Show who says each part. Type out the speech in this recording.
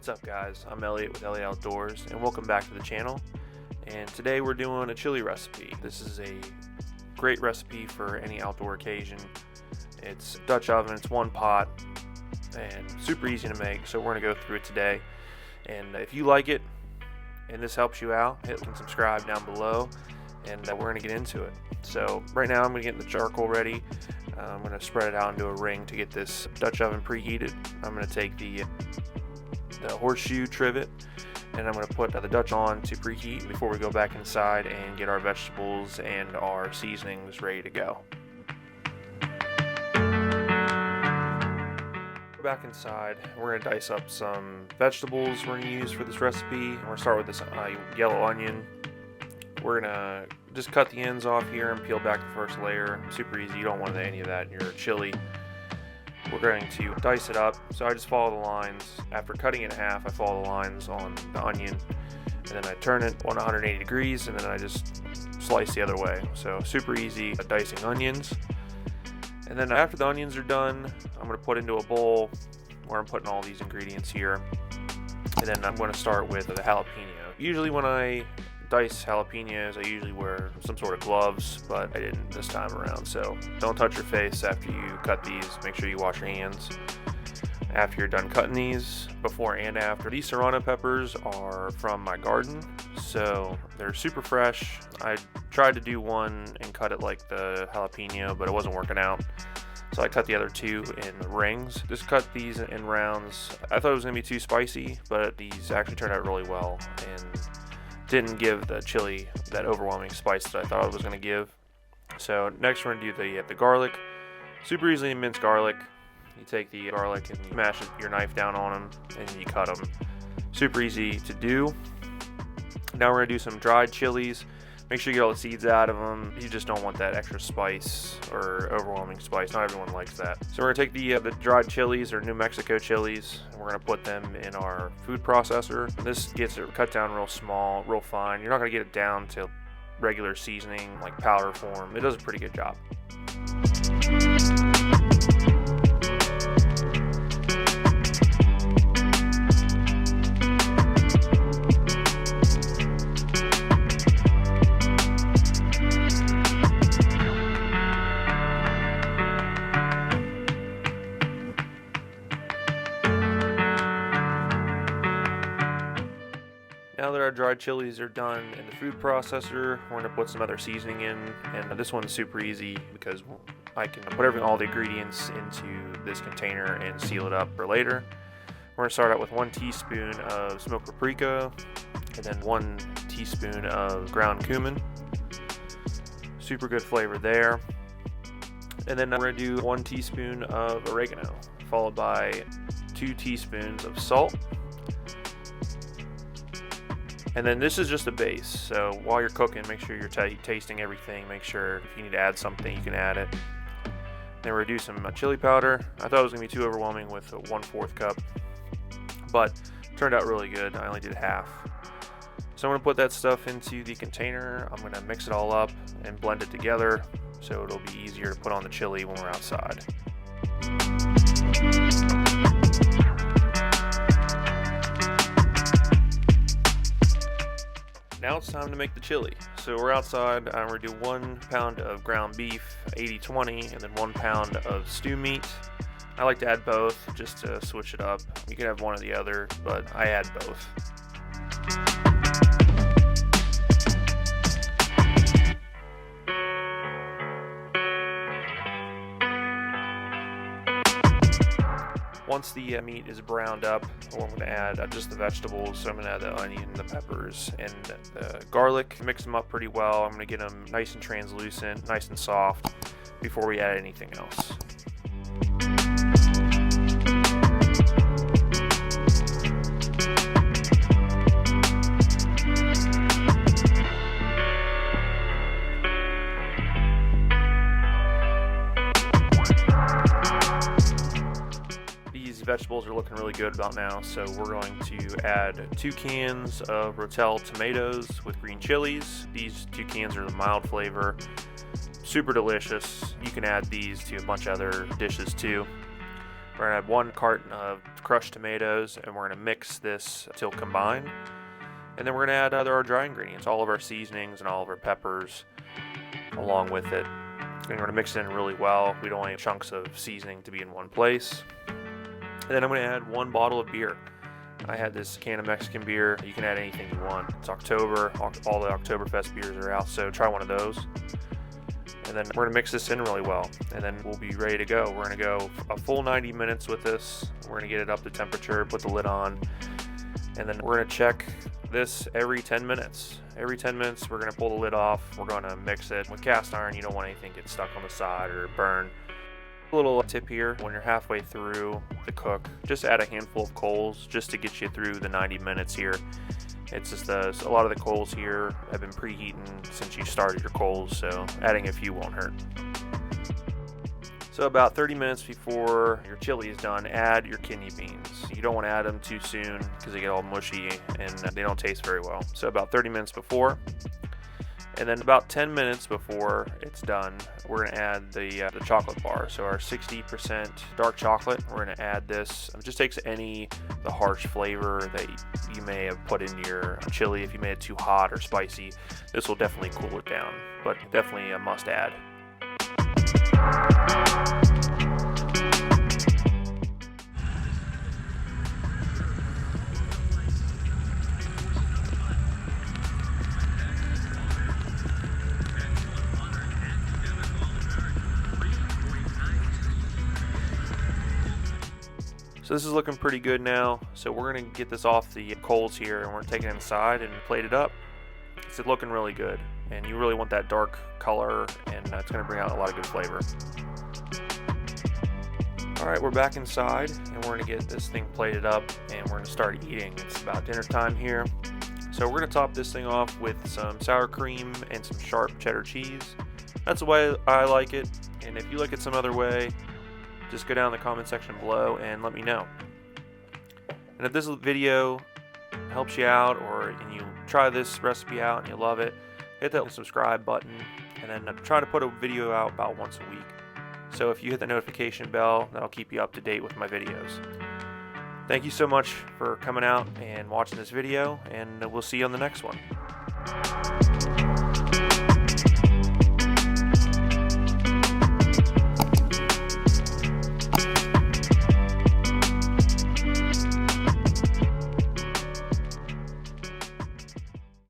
Speaker 1: What's up, guys? I'm Elliot with Elliot Outdoors, and welcome back to the channel. And today we're doing a chili recipe. This is a great recipe for any outdoor occasion. It's Dutch oven, it's one pot, and super easy to make, so we're going to go through it today. And if you like it, and this helps you out, hit and subscribe down below, and we're going to get into it. So right now I'm going to get the charcoal ready. I'm going to spread it out into a ring to get this Dutch oven preheated. I'm going to take the horseshoe trivet, and I'm going to put the Dutch on to preheat before we go back inside and get our vegetables and our seasonings ready to go. Back inside, we're going to dice up some vegetables we're going to use for this recipe. We're going to start with this yellow onion. We're going to just cut the ends off here and peel back the first layer. Super easy, you don't want any of that in your chili. We're going to dice it up, so I just follow the lines. After cutting it in half, I follow the lines on the onion, and then I turn it 180 degrees, and then I just slice the other way. So super easy at dicing onions. And then after the onions are done, I'm going to put into a bowl where I'm putting all these ingredients here, and then I'm going to start with the jalapeno. Usually when I dice jalapenos, I usually wear some sort of gloves, but I didn't this time around. So don't touch your face after you cut these. Make sure you wash your hands after you're done cutting these, before and after. These serrano peppers are from my garden, so they're super fresh. I tried to do one and cut it like the jalapeno, but it wasn't working out, so I cut the other two in rings. Just cut these in rounds. I thought it was gonna be too spicy, but these actually turned out really well and didn't give the chili that overwhelming spice that I thought it was going to give. So next we're going to do the garlic. Super easily minced garlic. You take the garlic and you mash your knife down on them and you cut them. Super easy to do. Now we're going to do some dried chilies. Make sure you get all the seeds out of them. You just don't want that extra spice or overwhelming spice. Not everyone likes that. So we're going to take the dried chilies, or New Mexico chilies, and we're going to put them in our food processor. This gets it cut down real small, real fine. You're not going to get it down to regular seasoning, like powder form. It does a pretty good job. Now that our dried chilies are done in the food processor, we're going to put some other seasoning in, and this one's super easy because I can put all the ingredients into this container and seal it up for later. We're going to start out with 1 teaspoon of smoked paprika, and then 1 teaspoon of ground cumin. Super good flavor there. And then we're going to do 1 teaspoon of oregano, followed by 2 teaspoons of salt. And then this is just a base, so while you're cooking, make sure you're tasting everything. Make sure if you need to add something, you can add it. Then we're going to do some chili powder. I thought it was going to be too overwhelming with a 1/4 cup, but it turned out really good. I only did half. So I'm going to put that stuff into the container. I'm going to mix it all up and blend it together so it'll be easier to put on the chili when we're outside. Now it's time to make the chili. So we're outside. I'm going to do 1 pound of ground beef, 80/20, and then 1 pound of stew meat. I like to add both just to switch it up. You can have one or the other, but I add both. Once the meat is browned up, I'm going to add just the vegetables. So I'm going to add the onion, the peppers, and the garlic. Mix them up pretty well. I'm going to get them nice and translucent, nice and soft before we add anything else. Vegetables are looking really good about now, so we're going to add 2 cans of Rotel tomatoes with green chilies. These 2 cans are the mild flavor, super delicious. You can add these to a bunch of other dishes too. We're gonna add 1 carton of crushed tomatoes, and we're gonna mix this till combined. And then we're gonna add our dry ingredients, all of our seasonings and all of our peppers along with it. And we're gonna mix it in really well. We don't want any chunks of seasoning to be in one place. And then I'm gonna add 1 bottle of beer. I had this can of Mexican beer. You can add anything you want. It's October, all the Oktoberfest beers are out, so try one of those. And then we're gonna mix this in really well, and then we'll be ready to go. We're gonna go a full 90 minutes with this. We're gonna get it up to temperature, put the lid on, and then we're gonna check this every 10 minutes. Every 10 minutes, we're gonna pull the lid off. We're gonna mix it. With cast iron, you don't want anything to get stuck on the side or burn. A little tip here, when you're halfway through the cook, just add a handful of coals just to get you through the 90 minutes here. It's just a lot of the coals here have been preheating since you started your coals, so adding a few won't hurt. So about 30 minutes before your chili is done, add your kidney beans. You don't want to add them too soon because they get all mushy and they don't taste very well. So about 30 minutes before. And then about 10 minutes before it's done, we're going to add the chocolate bar. So our 60% dark chocolate, we're going to add this. It just takes the harsh flavor that you may have put in your chili. If you made it too hot or spicy, this will definitely cool it down, but definitely a must add. So this is looking pretty good now. So we're gonna get this off the coals here, and we're taking it inside and plate it up. It's looking really good, and you really want that dark color, and it's gonna bring out a lot of good flavor. All right, we're back inside, and we're gonna get this thing plated up, and we're gonna start eating. It's about dinner time here. So we're gonna top this thing off with some sour cream and some sharp cheddar cheese. That's the way I like it, and if you like it some other way, just go down in the comment section below and let me know. And if this video helps you out, and you try this recipe out and you love it, hit that subscribe button, and then try to put a video out about once a week. So if you hit the notification bell, that'll keep you up to date with my videos. Thank you so much for coming out and watching this video, and we'll see you on the next one.